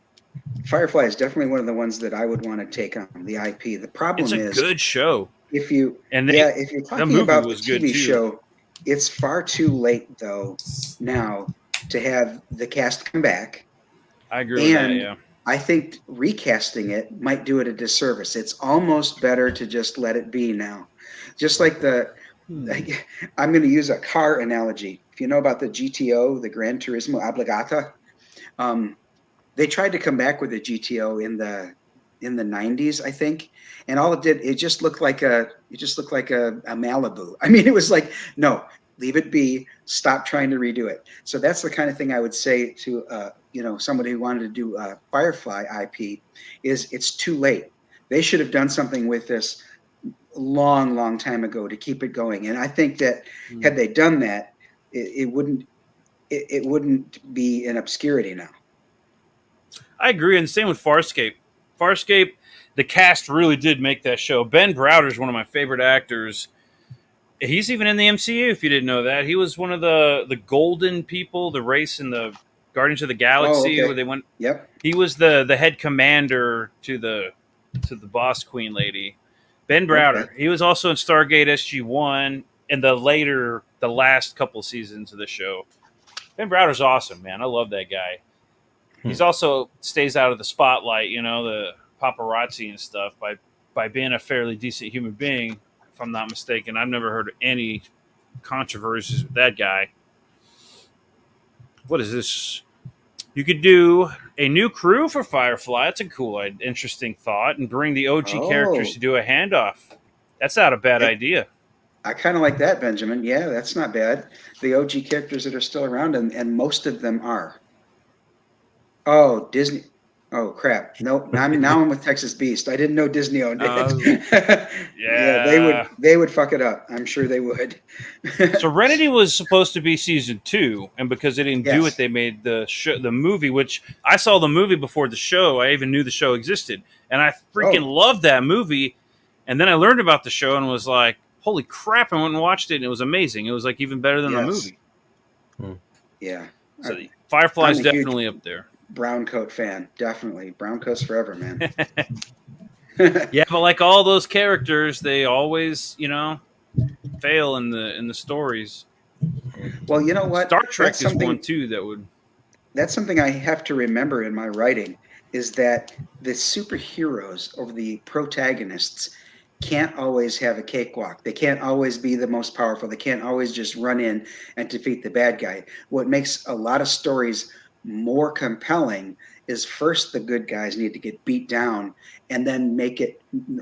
Firefly is definitely one of the ones that I would want to take on the IP. The problem It's a is good show. if you And if you're the talking movie about the was good TV too. show, it's far too late though now to have the cast come back. I agree with that, yeah. I think recasting it might do it a disservice. It's almost better to just let it be now. Just like I'm going to use a car analogy. If you know about the GTO, the Gran Turismo Obligata, they tried to come back with the GTO in the 90s, I think, and all it just looked like a Malibu. I mean, it was like, no, leave it be, stop trying to redo it. So that's the kind of thing I would say to somebody who wanted to do Firefly IP is it's too late. They should have done something with this long time ago to keep it going. And I think that had they done that, it wouldn't be in obscurity now. I agree, and the same with Farscape. Farscape, the cast really did make that show. Ben Browder is one of my favorite actors. He's even in the MCU, if you didn't know that. He was one of the golden people, the race in the Guardians of the Galaxy, where they went. Yep. He was the head commander to the boss queen lady. Ben Browder. Okay. He was also in Stargate SG-1 and the last couple seasons of the show. Ben Browder's awesome, man. I love that guy. He's also stays out of the spotlight, the paparazzi and stuff by being a fairly decent human being, if I'm not mistaken. I've never heard of any controversies with that guy. What is this? You could do a new crew for Firefly. That's a cool, interesting thought, and bring the OG characters to do a handoff. That's not a bad idea. I kind of like that, Benjamin. Yeah, that's not bad. The OG characters that are still around, and most of them are. Oh, Disney. Oh, crap. Nope. Now I'm with Texas Beast. I didn't know Disney owned it. Yeah, they would fuck it up. I'm sure they would. Serenity was supposed to be season 2, and because they didn't do it, they made the movie, which I saw the movie before the show. I even knew the show existed, and I freaking loved that movie. And then I learned about the show and was like, holy crap, I went and watched it, and it was amazing. It was like even better than the movie. Yeah. So Firefly's definitely up there. Brown coat fan, definitely. Brown coats forever, man. Yeah, but like all those characters, they always, fail in the stories. Well, you know what? Star Trek is one too that would. That's something I have to remember in my writing is that the superheroes or the protagonists can't always have a cakewalk. They can't always be the most powerful. They can't always just run in and defeat the bad guy. What makes a lot of stories more compelling is first the good guys need to get beat down and then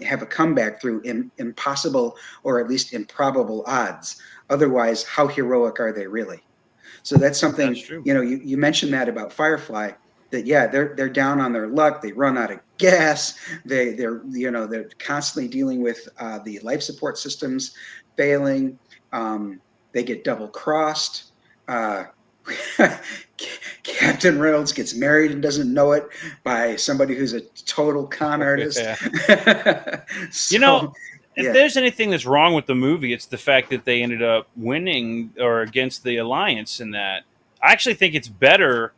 have a comeback through impossible or at least improbable odds. Otherwise, how heroic are they really? So that's something, you mentioned that about Firefly, that they're down on their luck. They run out of gas. They're constantly dealing with the life support systems failing. They get double crossed. Captain Reynolds gets married and doesn't know it by somebody who's a total con artist. If there's anything that's wrong with the movie, it's the fact that they ended up winning or against the Alliance in that. I actually think it's better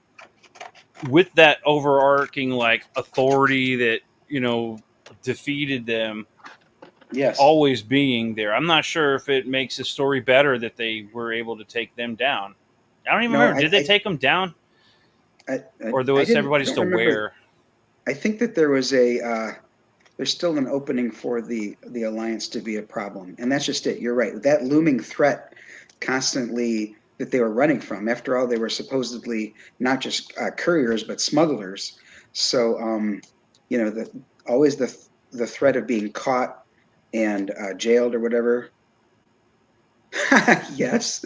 with that overarching authority that, defeated them. Yes. Always being there. I'm not sure if it makes the story better that they were able to take them down. I don't even remember. Did they take them down? Or was everybody still aware? I think that there was there's still an opening for the Alliance to be a problem. And that's just it. You're right. That looming threat constantly that they were running from. After all, they were supposedly not just couriers, but smugglers. So, always the threat of being caught and jailed or whatever. Yes,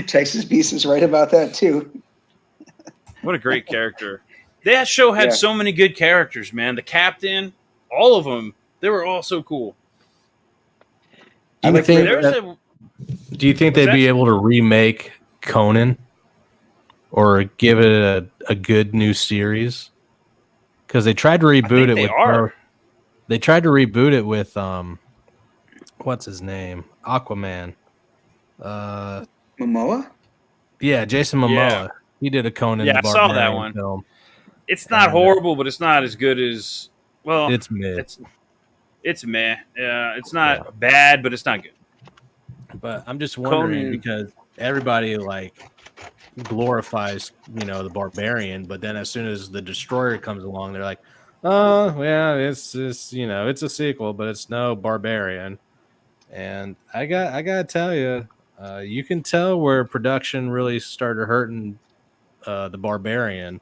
Texas Beast is right about that too. What a great character! That show had so many good characters, man. The captain, all of them, they were all so cool. Do you think they'd be able to remake Conan or give it a good new series? Because they tried to reboot it. They tried to reboot it with what's his name? Aquaman. Momoa? Yeah, Jason Momoa. Yeah. He did a Conan. Yeah, the I saw that Barbarian one. film. It's not horrible, but it's not as good as It's mid. It's meh. Yeah, it's not bad, but it's not good. But I'm just wondering Conan- because everybody like glorifies, the barbarian, but then as soon as the destroyer comes along, they're like, oh yeah, it's it's a sequel, but it's no barbarian. And I gotta tell you, you can tell where production really started hurting the barbarian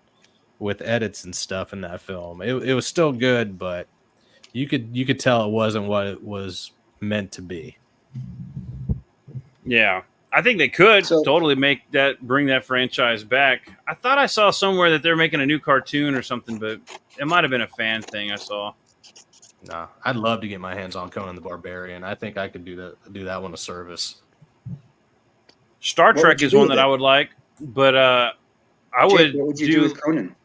with edits and stuff in that film. It was still good, but you could tell it wasn't what it was meant to be. Yeah, I think they could So- totally bring that franchise back. I thought I saw somewhere that they're making a new cartoon or something, but it might have been a fan thing I saw. Nah, I'd love to get my hands on Conan the Barbarian. I think I could do that one a service. Star What Trek would you is do one with that it? I would like, but I Jake, what would you do with Conan?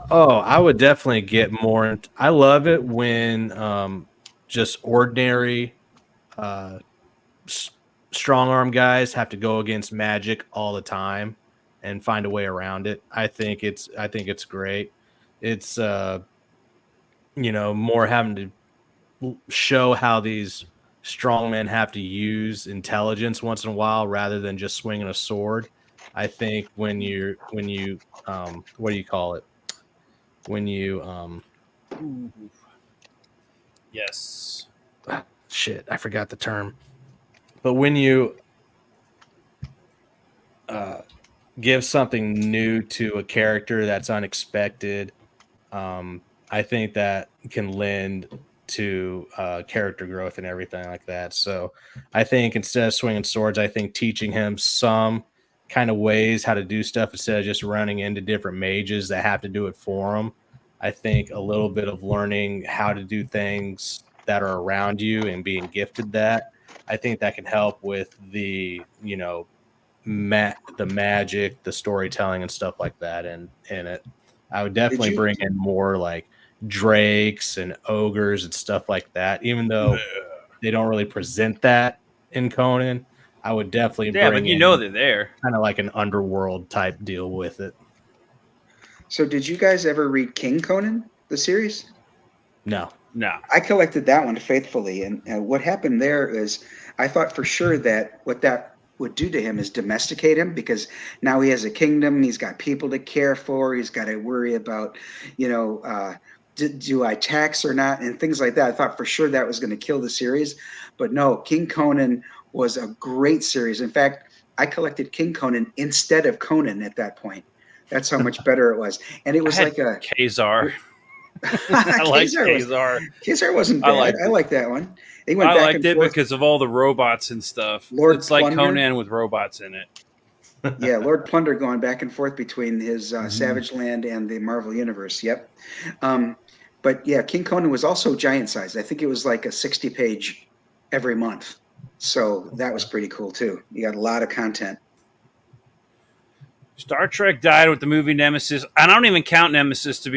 Oh, I would definitely get more. I love it when just ordinary strong arm guys have to go against magic all the time and find a way around it. I think it's great. It's more having to show how these strong men have to use intelligence once in a while rather than just swinging a sword. I think when you what do you call it? When you yes, shit, I forgot the term. But when you give something new to a character that's unexpected, I think that can lend to character growth and everything like that. So I think instead of swinging swords, I think teaching him some kind of ways how to do stuff instead of just running into different mages that have to do it for him. I think a little bit of learning how to do things that are around you and being gifted that, I think that can help with the, the magic, the storytelling and stuff like that. And in it, I would definitely you- bring in more like drakes and ogres and stuff like that, even though they don't really present that in Conan. I would definitely yeah, bring but you in know they're there. kind of like an underworld type deal with it. So did you guys ever read King Conan, the series? No. No, I collected that one faithfully, and what happened there is I thought for sure that what that would do to him is domesticate him, because now he has a kingdom, he's got people to care for, he's got to worry about, do I tax or not, and things like that. I thought for sure that was going to kill the series, but no, King Conan was a great series. In fact, I collected King Conan instead of Conan at that point. That's how much better it was, and it was like a Kazar. I like Kazar. Kazar wasn't I bad. liked I it. like that one. They went I back liked and it forth. because of all the robots and stuff. Lord It's like Plunder. Conan with robots in it. Yeah, Lord Plunder going back and forth between his Savage Land and the Marvel Universe. Yep. But yeah, King Conan was also giant sized. I think it was like a 60-page every month. So that was pretty cool too. You got a lot of content. Star Trek died with the movie Nemesis. I don't even count Nemesis to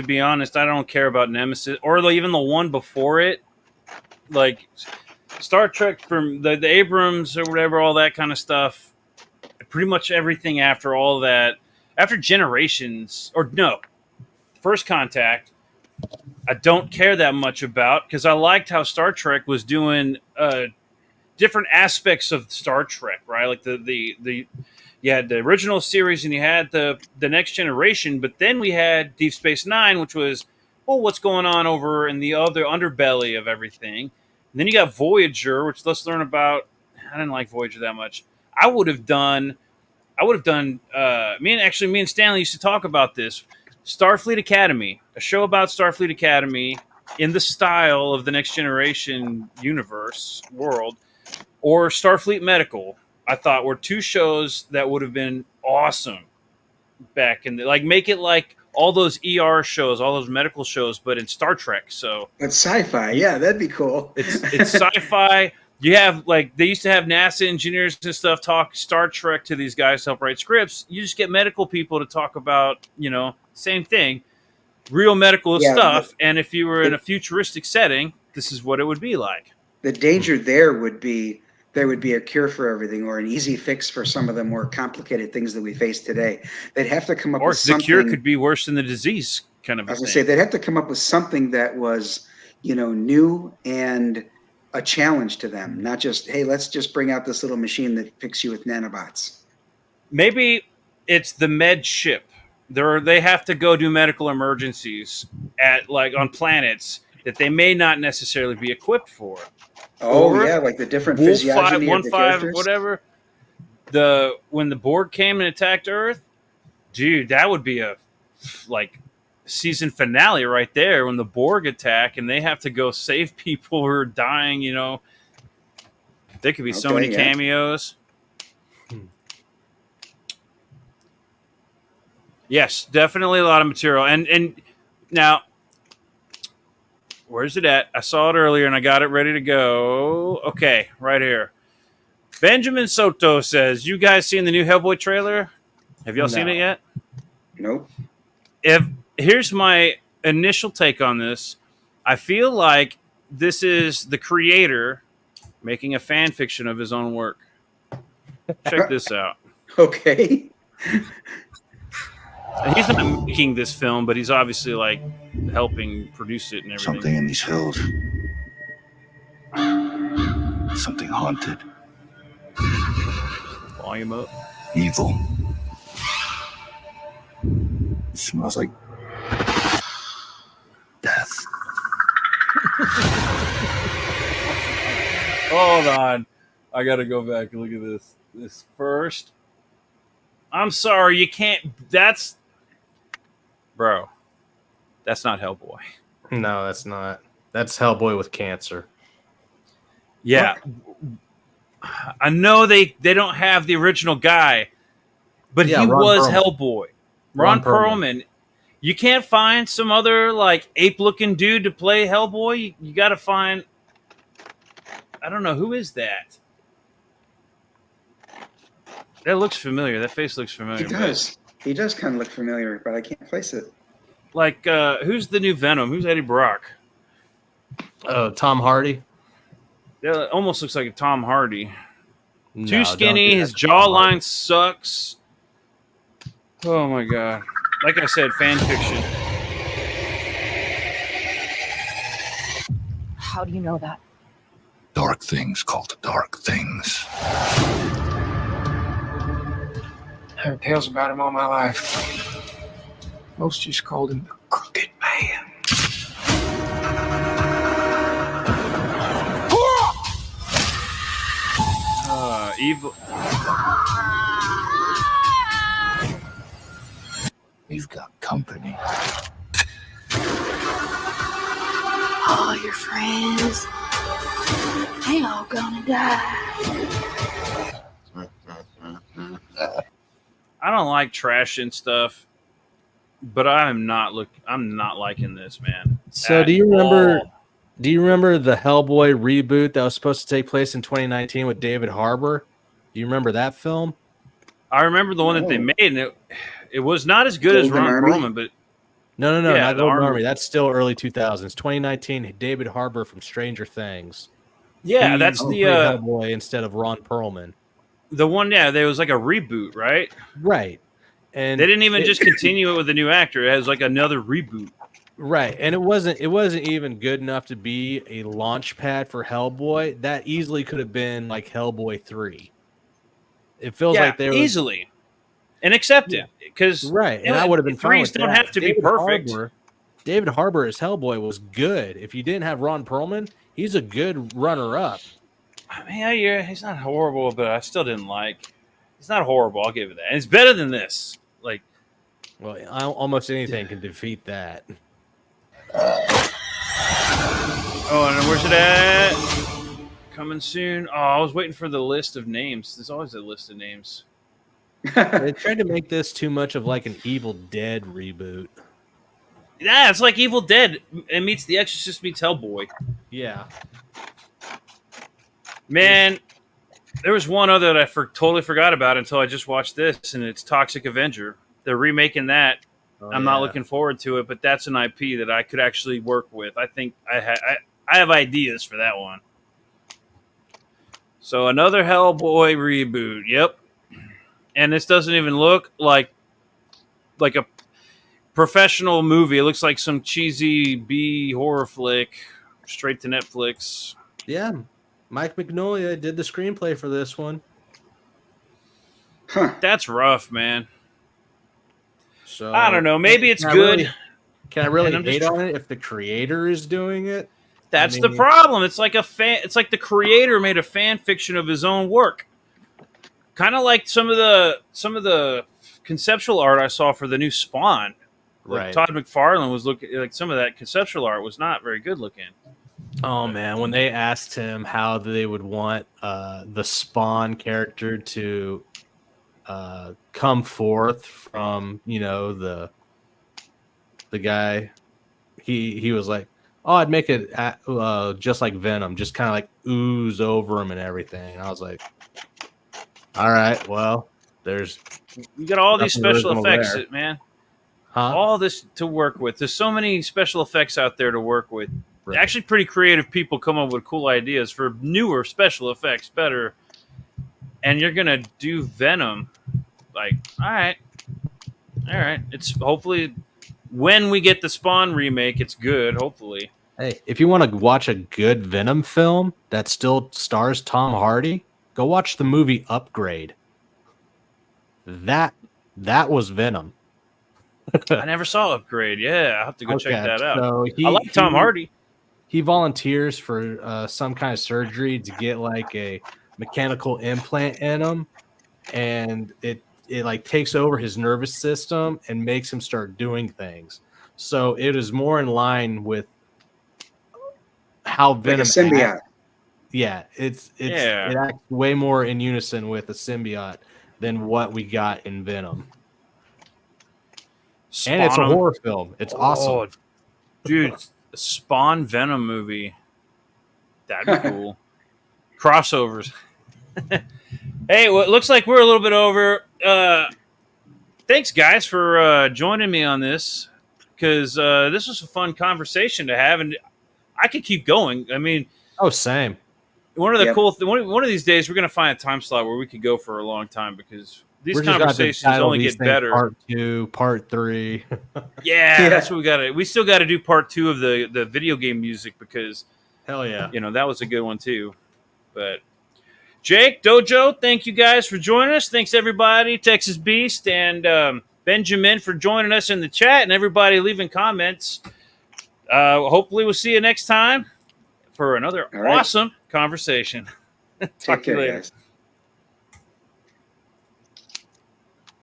be honest. I don't care about Nemesis or even the one before it. Like Star Trek from the Abrams or whatever, all that kind of stuff. Pretty much everything after all that, after Generations or no, First Contact, I don't care that much about because I liked how Star Trek was doing different aspects of Star Trek, right? Like the you had the original series and you had the Next Generation, but then we had Deep Space Nine, which was, well, what's going on over in the other underbelly of everything. And then you got Voyager, which let's learn about. I didn't like Voyager that much. I would have done. Me and Stanley used to talk about this. Starfleet Academy, a show about Starfleet Academy in the style of the Next Generation universe world, or Starfleet Medical. I thought were two shows that would have been awesome back in make it like all those ER shows, all those medical shows, but in Star Trek. So But sci-fi, yeah, that'd be cool. it's sci-fi. You have they used to have NASA engineers and stuff talk Star Trek to these guys to help write scripts. You just get medical people to talk about, same thing, real medical stuff. And if you were in a futuristic setting, this is what it would be like. The danger there would be there would be a cure for everything or an easy fix for some of the more complicated things that we face today. They'd have to come up Or with the something. cure could be worse than the disease, kind of I a was going to thing. say, they'd have to come up with something that was, new and a challenge to them, not just, hey, let's just bring out this little machine that picks you with nanobots. Maybe it's the med ship. They have to go do medical emergencies on planets that they may not necessarily be equipped for. Oh, Or yeah, like the different Wolf physiognomy of the 515, characters. whatever. When the Borg came and attacked Earth, dude, that would be a season finale right there when the Borg attack and they have to go save people who are dying. There could be so Okay, many yeah. cameos. Yes, definitely a lot of material. And now, where's it at? I saw it earlier and I got it ready to go. Okay, right here. Benjamin Soto says, "You guys seen the new Hellboy trailer? Have y'all seen it yet?" Nope. Here's my initial take on this. I feel like this is the creator making a fan fiction of his own work. Check this out. Okay. And he's not making this film, but he's obviously helping produce it and everything. Something in these hills. Something haunted. Volume up. Evil. It smells like death. Hold on. I got to go back and look at this. This first. I'm sorry, you can't. Bro, that's not Hellboy. No, that's not. That's Hellboy with cancer. Yeah. I know they don't have the original guy, but Yeah, he Ron was Perlman. Hellboy. Ron Perlman. You can't find some other ape-looking dude to play Hellboy. You got to find. I don't know, who is that. That looks familiar. That face looks familiar. He does. He does kind of look familiar, but I can't place it. Who's the new Venom? Who's Eddie Brock? Tom Hardy. Yeah, it almost looks like a Tom Hardy. No, Too don't skinny. do that His to Tom Hardy. jawline sucks. Oh my god! Like I said, fan fiction. How do you know that? Dark things called dark things. Heard tales about him all my life. Most just called him the Crooked Man. Evil. We've got company. All your friends, they all gonna die. I don't like trash and stuff, but I'm not liking this, man. So do you remember the Hellboy reboot that was supposed to take place in 2019 with David Harbour? Do you remember that film? I remember the one that they made, and it was not as good as Golden Ron Army? Perlman, but No, Yeah, not the Golden Army. Army. That's still early 2000s. 2019, David Harbour from Stranger Things. yeah, He that's played the Hellboy instead of Ron Perlman. one. Yeah, there was like a reboot, right? Right. And They didn't even just continue it with a new actor. It has another reboot. Right, and it wasn't even good enough to be a launch pad for Hellboy. That easily could have been like Hellboy 3. It feels like they were easily and accepted because right, and I would have been fine threes with don't that. have to be perfect. David Harbour as Hellboy was good. If you didn't have Ron Perlman, he's a good runner-up. I mean, yeah, he's not horrible, but I still didn't like. He's not horrible. I'll give it that. And it's better than this. Well, almost anything can defeat that. Oh, and where's it at? Coming soon. Oh, I was waiting for the list of names. There's always a list of names. They tried to make this too much of like an Evil Dead reboot. Yeah, it's like Evil Dead. It meets The Exorcist meets Hellboy. Yeah. Man, there was one other that I totally forgot about until I just watched this, and it's Toxic Avenger. They're remaking that. I'm not looking forward to it, but that's an IP that I could actually work with. I think I have ideas for that one. So another Hellboy reboot. Yep. And this doesn't even look like a professional movie. It looks like some cheesy B horror flick straight to Netflix. Yeah. Mike Mignola did the screenplay for this one. Huh. That's rough, man. So I don't know. Maybe it's good. Can I really hate on it if the creator is doing it? That's the problem. It's like it's like the creator made a fan fiction of his own work. Kind of like some of the conceptual art I saw for the new Spawn. Like Right. Todd McFarlane was looking like some of that conceptual art was not very good looking. Oh man, when they asked him how they would want the Spawn character to come forth from, the guy, he was like, "Oh, I'd make it just like Venom, just kind of like ooze over him and everything." And I was like, "All right, well, there's You got all these nothing special original effects, there." man. Huh? All this to work with. There's so many special effects out there to work with. Right. Actually, pretty creative people come up with cool ideas for newer special effects, better. And you're gonna do Venom, like, all right. It's hopefully when we get the Spawn remake, it's good. Hopefully, Hey, if you want to watch a good Venom film that still stars Tom Hardy, go watch the movie Upgrade. That was Venom. I never saw Upgrade. Yeah, I'll have to go check that out. So I like Tom Hardy. He volunteers for some kind of surgery to get like a mechanical implant in him, and it like takes over his nervous system and makes him start doing things. So it is more in line with how Venom Like a symbiote. acts. Yeah, it acts way more in unison with a symbiote than what we got in Venom. And it's a horror film. It's awesome. Dude. A Spawn Venom movie. That'd be cool. Crossovers. Hey, well, it looks like we're a little bit over. Thanks, guys, for joining me on this, because this was a fun conversation to have, and I could keep going. I mean, same. One of the cool one of these days, we're going to find a time slot where we could go for a long time, because these conversations only get better. Part 2, part 3. Yeah, that's what we got to. We still got to do part 2 of the video game music, because hell yeah, that was a good one too. But Jake, Dojo, thank you guys for joining us. Thanks everybody, Texas Beast and Benjamin for joining us in the chat, and everybody leaving comments. Hopefully, we'll see you next time for another awesome conversation. Talk to you later. Guys.